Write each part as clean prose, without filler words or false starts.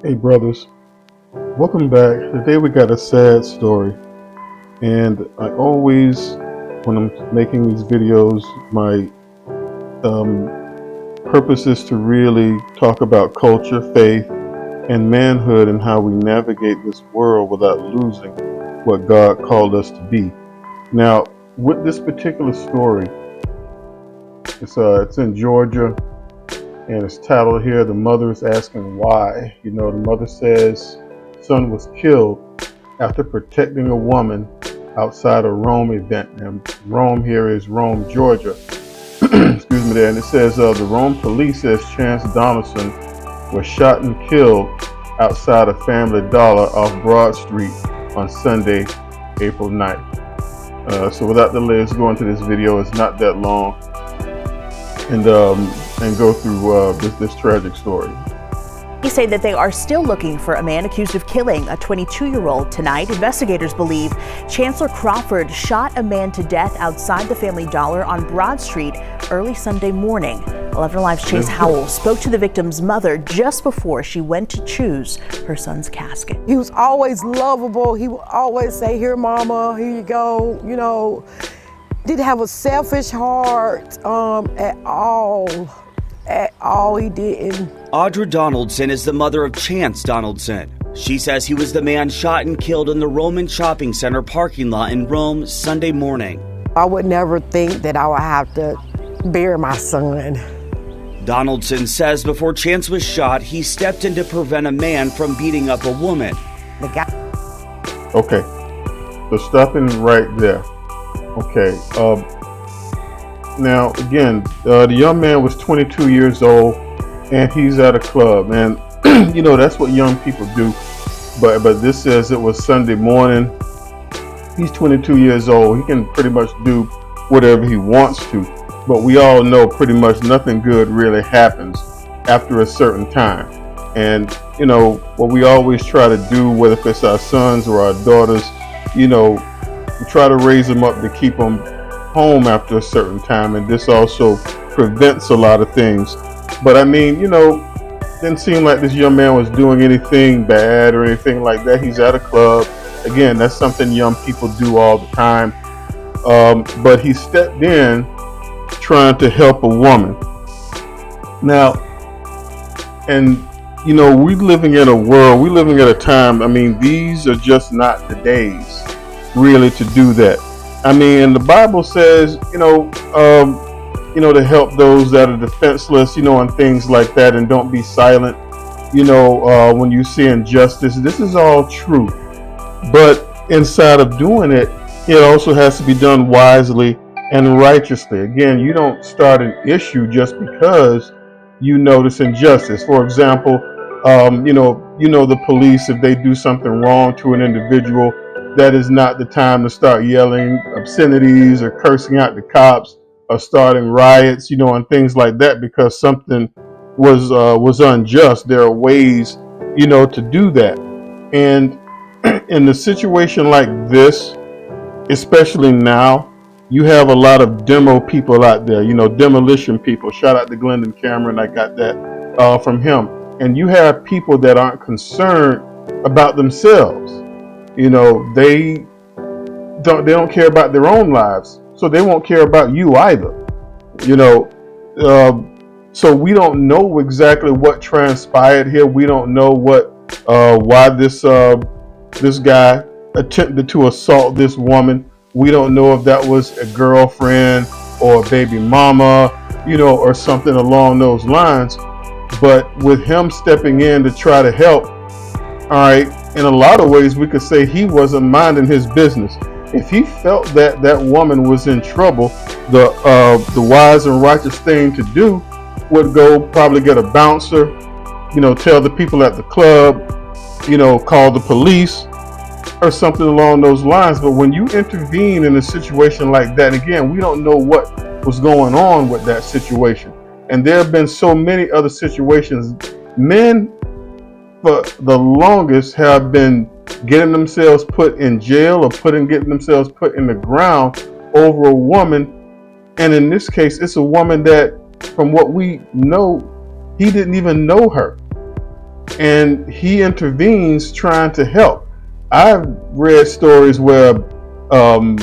Hey brothers, welcome back. Today we got a sad story, and I always, when I'm making these videos, my purpose is to really talk about culture, faith, and manhood, and how we navigate this world without losing what God called us to be. Now, with this particular story, it's in Georgia, and it's titled here, "The Mother is Asking Why." The mother says son was killed after protecting a woman outside a Rome event. And Rome here is Rome, Georgia. Excuse me there. And it says the Rome police says Chance Donaldson was shot and killed outside a Family Dollar off Broad Street on Sunday, April 9th. So without delay, let's go into this video. It's not that long. And go through this tragic story. They say that they are still looking for a man accused of killing a 22-year-old tonight. Investigators believe Chancellor Crawford shot a man to death outside the Family Dollar on Broad Street early Sunday morning. 11 Alive's Chase Howell spoke to the victim's mother just before she went to choose her son's casket. He was always lovable. He would always say, "Here, mama, here you go." Didn't have a selfish heart at all. At all, he didn't. Audra Donaldson is the mother of Chance Donaldson. She says he was the man shot and killed in the Roman Shopping Center parking lot in Rome Sunday morning. I would never think that I would have to bury my son. Donaldson says before Chance was shot, he stepped in to prevent a man from beating up a woman. The guy. Okay, so stopping right there. Okay, now again, the young man was 22 years old, and he's at a club, and that's what young people do. But this says it was Sunday morning. He's 22 years old. He can pretty much do whatever he wants to. But we all know pretty much nothing good really happens after a certain time. And what we always try to do, whether it's our sons or our daughters, we try to raise them up to keep them home after a certain time, and this also prevents a lot of things. But I mean, didn't seem like this young man was doing anything bad or anything like that. He's at a club. Again, that's something young people do all the time. But he stepped in trying to help a woman. Now, and we living in a world, we living at a time, I mean, these are just not the days really to do that. I mean, the Bible says, to help those that are defenseless, and things like that, and don't be silent, when you see injustice. This is all true. But inside of doing it, it also has to be done wisely and righteously. Again, you don't start an issue just because you notice injustice. For example, the police, if they do something wrong to an individual, that is not the time to start yelling obscenities or cursing out the cops or starting riots, and things like that, because something was unjust. There are ways, to do that. And in a situation like this, especially now, you have a lot of demo people out there, demolition people. Shout out to Glendon Cameron. I got that from him. And you have people that aren't concerned about themselves. They don't care about their own lives, so they won't care about you either. So we don't know exactly what transpired here. We don't know why this guy attempted to assault this woman. We don't know if that was a girlfriend or a baby mama, or something along those lines. But with him stepping in to try to help, all right, in a lot of ways, we could say he wasn't minding his business. If he felt that that woman was in trouble, the wise and righteous thing to do would go probably get a bouncer, tell the people at the club, call the police or something along those lines. But when you intervene in a situation like that, again, we don't know what was going on with that situation. And there have been so many other situations. Men for the longest have been getting themselves put in jail or getting themselves put in the ground over a woman. And in this case, it's a woman that, from what we know, he didn't even know her. and he intervenes trying to help. I've read stories where um,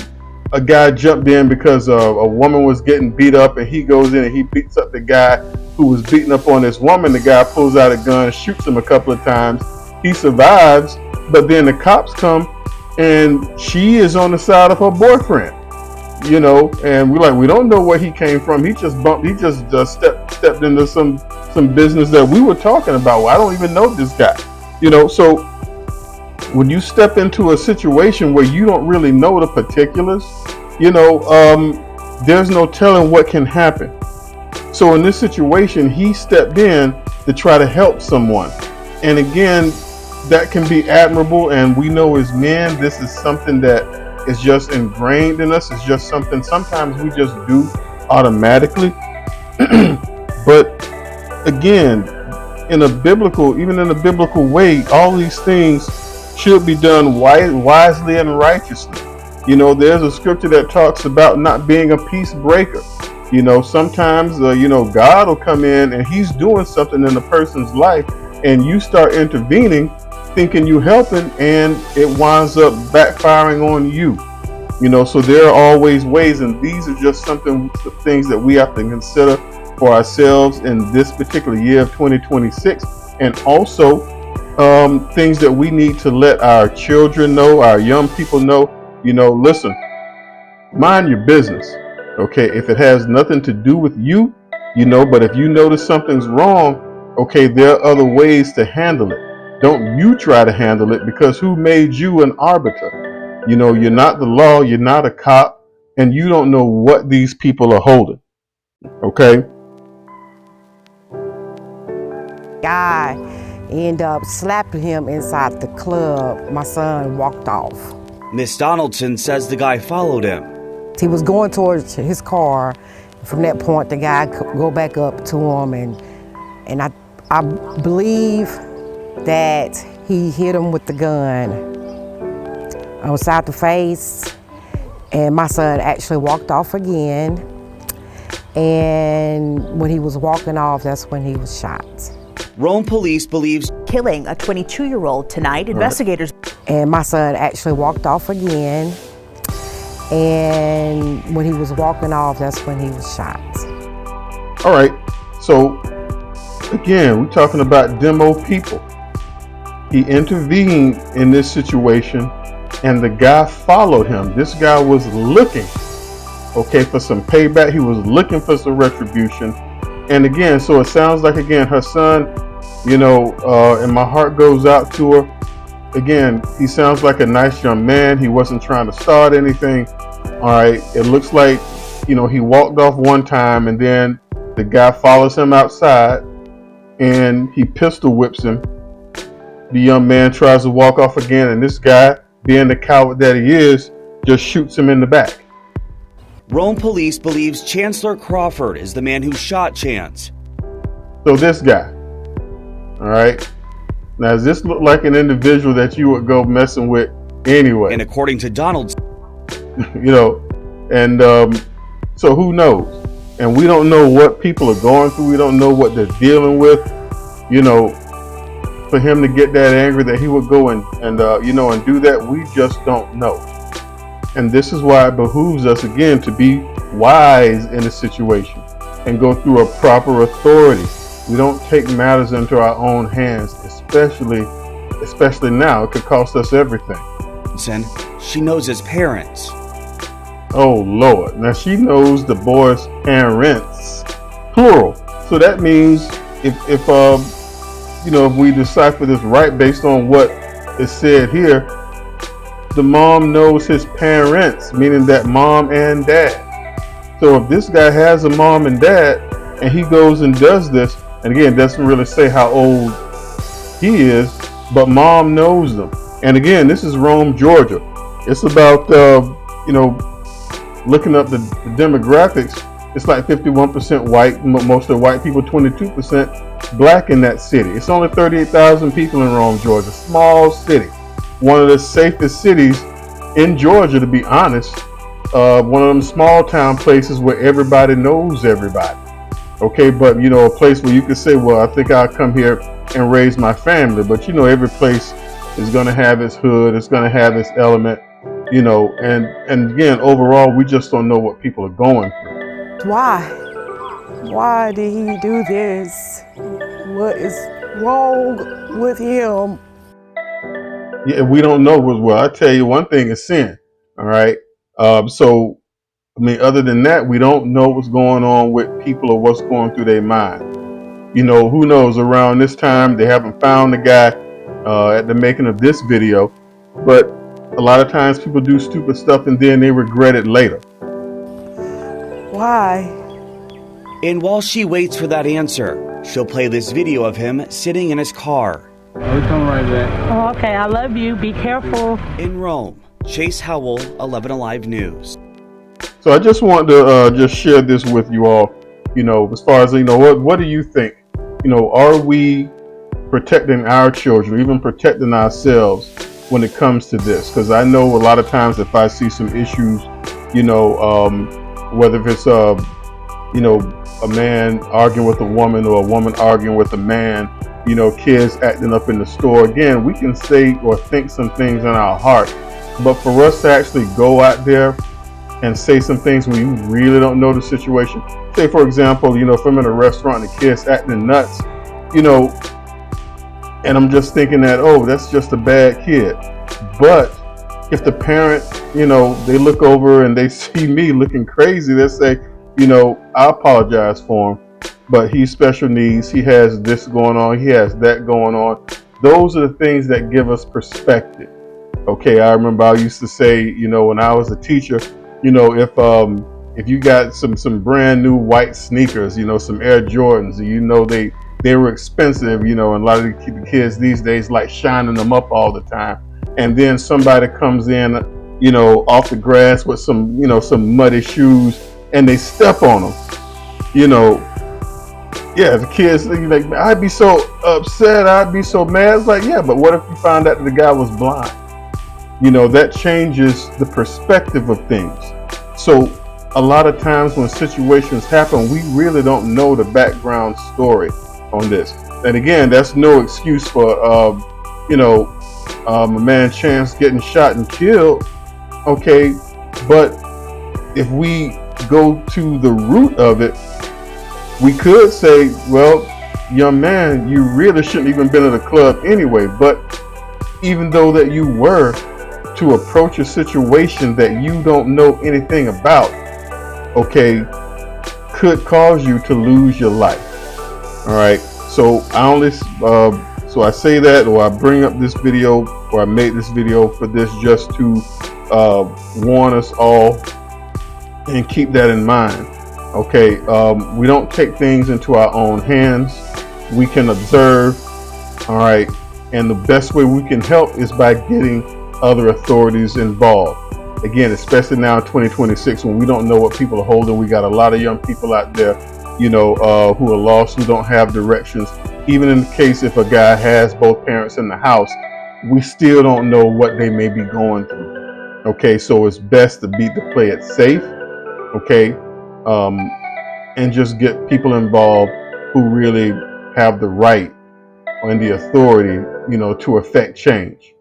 a guy jumped in because a woman was getting beat up, and he goes in and he beats up the guy who was beating up on this woman. The guy pulls out a gun, shoots him a couple of times. He survives, but then the cops come, and she is on the side of her boyfriend. And we don't know where he came from. He just stepped into some business that we were talking about. Well, I don't even know this guy. So when you step into a situation where you don't really know the particulars, there's no telling what can happen. So in this situation, he stepped in to try to help someone. And again, that can be admirable. And we know as men, this is something that is just ingrained in us. It's just something sometimes we just do automatically. But again, even in a biblical way, all these things should be done wisely and righteously. There's a scripture that talks about not being a peace breaker. Sometimes, God will come in and he's doing something in a person's life, and you start intervening thinking you helping, and it winds up backfiring on you. So there are always ways, and these are just things that we have to consider for ourselves in this particular year of 2026, and also things that we need to let our children know, our young people know. Listen, mind your business, okay? If it has nothing to do with you, but if you notice something's wrong, okay, there are other ways to handle it. Don't you try to handle it, because who made you an arbiter? You're not the law, you're not a cop, and you don't know what these people are holding, okay? Guy ended up slapping him inside the club. My son walked off. Miss Donaldson says the guy followed him. He was going towards his car. From that point, the guy go back up to him, and I believe that he hit him with the gun outside the face, and my son actually walked off again. And when he was walking off, that's when he was shot. Rome police believes Killing a 22-year-old tonight. Investigators. And my son actually walked off again. And when he was walking off, that's when he was shot. All right. So again, we're talking about demo people. He intervened in this situation, and the guy followed him. This guy was looking, okay, for some payback. He was looking for some retribution. And again, so it sounds like, again, her son, and my heart goes out to her. Again, he sounds like a nice young man. He wasn't trying to start anything. All right. It looks like, he walked off one time, and then the guy follows him outside and he pistol whips him. The young man tries to walk off again, and this guy, being the coward that he is, just shoots him in the back. Rome police believes Chancellor Crawford is the man who shot Chance. So this guy, all right, now does this look like an individual that you would go messing with anyway? And according to Donald, so who knows? And we don't know what people are going through. We don't know what they're dealing with. For him to get that angry that he would go and do that, we just don't know. And this is why it behooves us, again, to be wise in a situation and go through a proper authority. We don't take matters into our own hands, especially now. It could cost us everything. She knows his parents. Oh Lord! Now she knows the boy's parents, plural. So that means if we decipher this right based on what is said here, the mom knows his parents, meaning that mom and dad. So if this guy has a mom and dad, and he goes and does this, and again, it doesn't really say how old he is, but mom knows them. And again, this is Rome, Georgia. It's about, looking up the demographics, it's like 51% white, most of the white people, 22% black in that city. It's only 38,000 people in Rome, Georgia. Small city. One of the safest cities in Georgia, to be honest. One of them small town places where everybody knows everybody. Okay, but a place where you could say, well, I think I'll come here and raise my family. But every place is going to have its hood, it's going to have its element, and again, overall, we just don't know what people are going through. Why? Why did he do this? What is wrong with him? Yeah, we don't know. Well, I tell you, one thing is sin. All right. So, I mean, other than that, we don't know what's going on with people or what's going through their mind. Who knows? Around this time, they haven't found the guy at the making of this video, but a lot of times people do stupid stuff and then they regret it later. Why? And while she waits for that answer, she'll play this video of him sitting in his car. We'll come right back. Oh, okay, I love you. Be careful. In Rome, Chase Howell, 11 Alive News. So I just want to just share this with you all. As far as what do you think? Are we protecting our children, even protecting ourselves when it comes to this? Because I know a lot of times if I see some issues, whether it's a man arguing with a woman or a woman arguing with a man, kids acting up in the store. Again, we can say or think some things in our heart, but for us to actually go out there and say some things when you really don't know the situation. Say, for example, if I'm in a restaurant and the kid's acting nuts, and I'm just thinking that, oh, that's just a bad kid. But if the parent, they look over and they see me looking crazy, they say, I apologize for him, but he's special needs. He has this going on. He has that going on. Those are the things that give us perspective. Okay, I remember I used to say, when I was a teacher, if you got some brand new white sneakers, some Air Jordans, they were expensive, and a lot of the kids these days like shining them up all the time. And then somebody comes in, off the grass with some muddy shoes and they step on them. Yeah, the kids, like, I'd be so upset, I'd be so mad. It's like, yeah, but what if you found out that the guy was blind? That changes the perspective of things. So a lot of times when situations happen, we really don't know the background story on this. And again, that's no excuse for, a man Chance getting shot and killed. Okay, but if we go to the root of it, we could say, well, young man, you really shouldn't even been at a club anyway. But even though that you were, to approach a situation that you don't know anything about, okay, could cause you to lose your life. All right. So I say that, or I bring up this video, or I made this video for this just to warn us all and keep that in mind. Okay. We don't take things into our own hands. We can observe. All right. And the best way we can help is by getting other authorities involved. Again, especially now in 2026 when we don't know what people are holding. We got a lot of young people out there, who are lost, who don't have directions. Even in the case if a guy has both parents in the house, we still don't know what they may be going through. Okay, so it's best to play it safe. Okay, and just get people involved who really have the right and the authority, to affect change.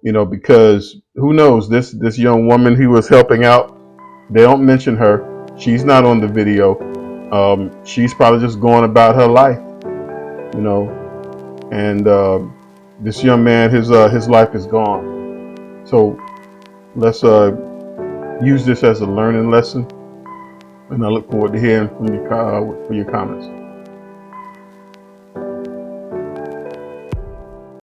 Because who knows, this young woman he was helping out, they don't mention her. She's not on the video. She's probably just going about her life, and this young man, his life is gone. So let's use this as a learning lesson, and I look forward to hearing from you for your comments.